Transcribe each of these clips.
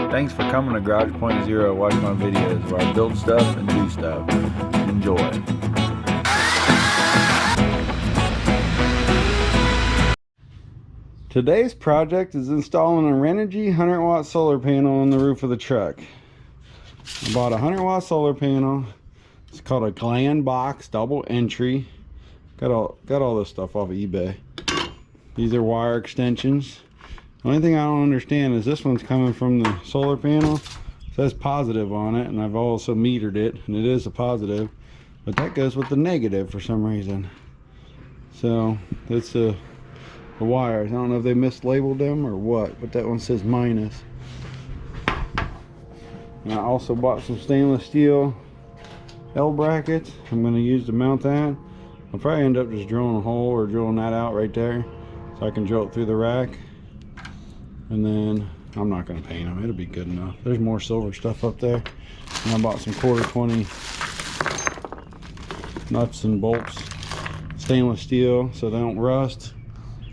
Thanks for coming to Garage Point Zero, watch my videos where I build stuff and do stuff. Enjoy. Today's project is installing a Renogy 100-watt solar panel on the roof of the truck. I bought a 100-watt solar panel. It's called a gland box, double entry. Got all this stuff off of eBay. These are wire extensions. The only thing I don't understand is this one's coming from the solar panel. It says positive on it, and I've also metered it, and it is a positive, but that goes with the negative for some reason. So that's the wires. I don't know if they mislabeled them or what, but that one says minus. And I also bought some stainless steel L brackets I'm going to use to mount that. I'll probably end up just drilling a hole or drilling that out right there so I can drill it through the rack. And then I'm not going to paint them, it'll be good enough. There's more silver stuff up there. And I bought some 1/4 20 nuts and bolts, stainless steel, so they don't rust.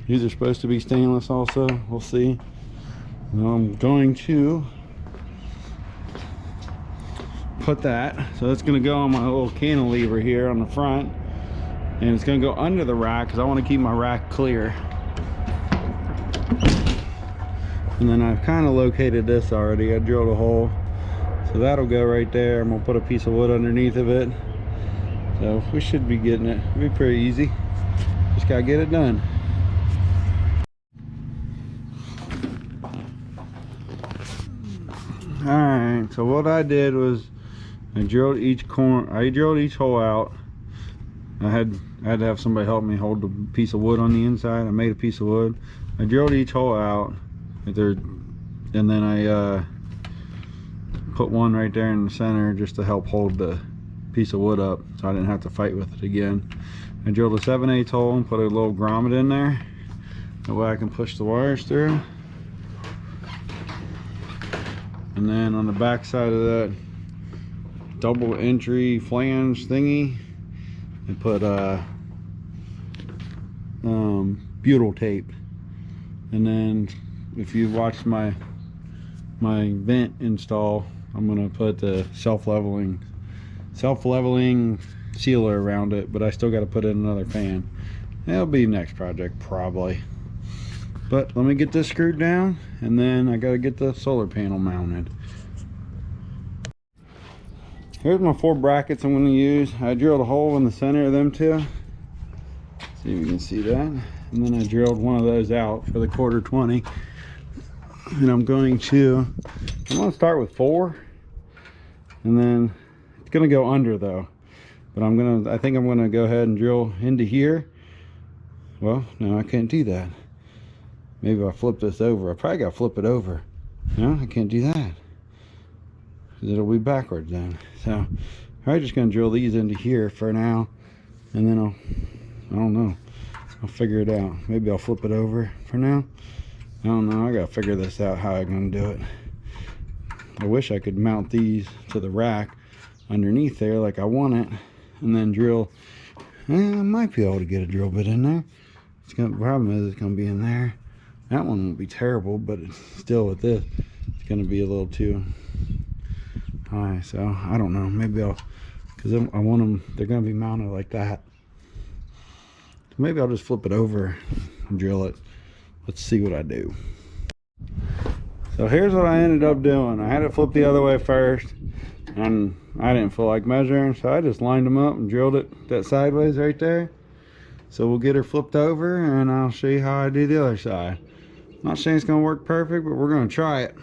These are supposed to be stainless also, we'll see. And I'm going to put that, so that's going to go on my little cantilever here on the front, and it's going to go under the rack because I want to keep my rack clear. And then I've kind of located this already. I drilled a hole, so that'll go right there. I'm gonna put a piece of wood underneath of it, so we should be getting it. It'll be pretty easy, just gotta get it done. All right, so what I did was I drilled each corner, I drilled each hole out. I had to have somebody help me hold the piece of wood on the inside. I made a piece of wood. I drilled each hole out there, and then I put one right there in the center just to help hold the piece of wood up so I didn't have to fight with it again. I drilled a 7/8 hole and put a little grommet in there, that way I can push the wires through. And then on the back side of that double entry flange thingy, I put butyl tape. And then if you watched my vent install, I'm gonna put the self-leveling sealer around it, but I still got to put in another fan. That'll be next project probably. But let me get this screwed down, and then I got to get the solar panel mounted. Here's my 4 brackets I'm going to use. I drilled a hole in the center of them two. See if you can see that. And then I drilled one of those out for the 1/4 20. And I'm going to start with 4, and then it's going to go under though. But I think I'm going to go ahead and drill into here. Well, no, I can't do that. Maybe I'll flip this over. I probably got to flip it over. No, I can't do that, it'll be backwards then. So I'm probably just going to drill these into here for now, and then I don't know, I'll figure it out. Maybe I'll flip it over for now. I don't know, I gotta figure this out how I'm gonna do it. I wish I could mount these to the rack underneath there like I want it, and then drill. I might be able to get a drill bit in there. The problem is it's gonna be in there. That one won't be terrible, but it's still with this, it's gonna be a little too high. So I don't know, maybe because I want them, they're gonna be mounted like that. So maybe I'll just flip it over and drill it. Let's see what I do. So here's what I ended up doing. I had it flipped the other way first, and I didn't feel like measuring, so I just lined them up and drilled it that sideways right there. So we'll get her flipped over, and I'll show you how I do the other side. I'm not saying it's gonna work perfect, but we're gonna try it.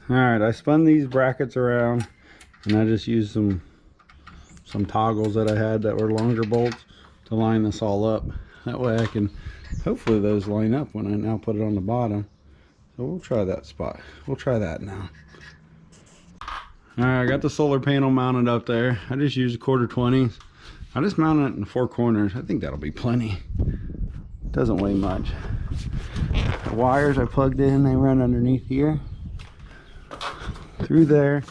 All right, I spun these brackets around, and I just used some toggles that I had that were longer bolts to line this all up. That way I can, hopefully those line up when I now put it on the bottom. So we'll try that spot. We'll try that now. All right, I got the solar panel mounted up there. I just used 1/4 20s. I just mounted it in the 4 corners. I think that'll be plenty. It doesn't weigh much. The wires I plugged in, they run underneath here, through there,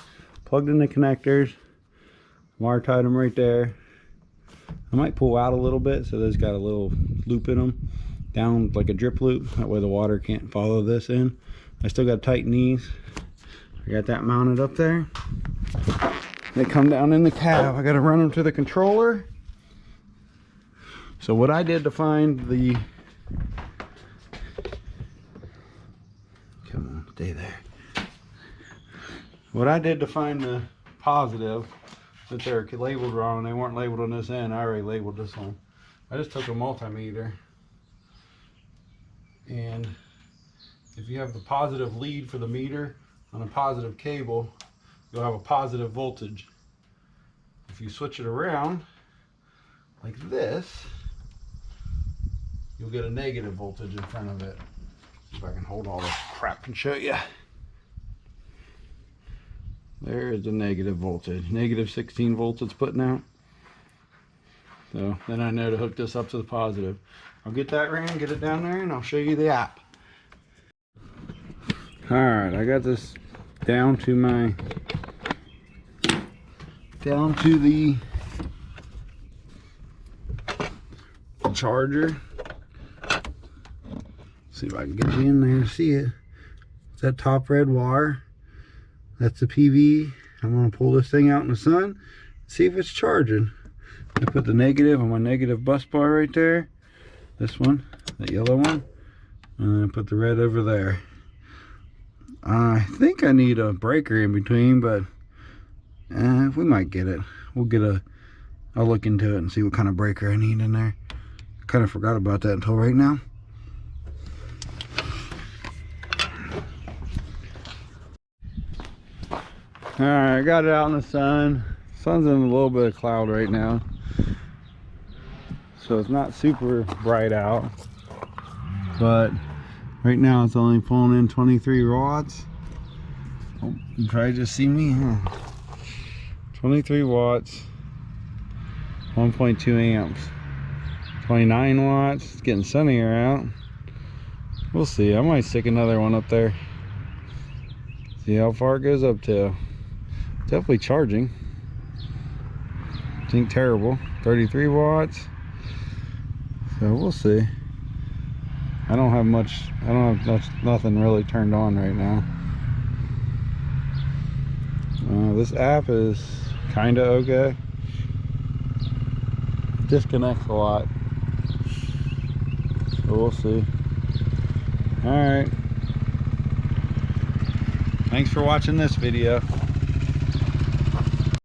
plugged in the connectors, wire tied them right there. I might pull out a little bit so those got a little loop in them, down like a drip loop, that way the water can't follow this in. I still got to tighten these. I got that mounted up there. They come down in the cab. I got to run them to the controller. So what I did to find the, come on, stay there. What I did to find the positive, that they're labeled wrong, they weren't labeled on this end. I already labeled this one. I just took a multimeter, and if you have the positive lead for the meter on a positive cable, you'll have a positive voltage. If you switch it around like this, you'll get a negative voltage in front of it. If I can hold all this crap and show you. There is the negative voltage. Negative 16 volts it's putting out. So then I know to hook this up to the positive. I'll get that ran, get it down there, and I'll show you the app. Alright, I got this down to the charger. See if I can get you in there to see it. It's that top red wire. That's the PV. I'm going to pull this thing out in the sun, see if it's charging. I put the negative on my negative bus bar right there. This one, that yellow one. And I put the red over there. I think I need a breaker in between, but we might get it. I'll look into it and see what kind of breaker I need in there. Kind of forgot about that until right now. Alright, I got it out in the sun. Sun's in a little bit of cloud right now, so it's not super bright out, but right now it's only pulling in 23 watts. Oh, you probably just see me, huh? 23 watts, 1.2 amps, 29 watts. It's getting sunnier out. We'll see. I might stick another one up there, see how far it goes up to. Definitely charging. Ain't terrible. 33 watts. So we'll see. I don't have nothing really turned on right now. This app is kind of okay. Disconnects a lot. So we'll see. Alright. Thanks for watching this video.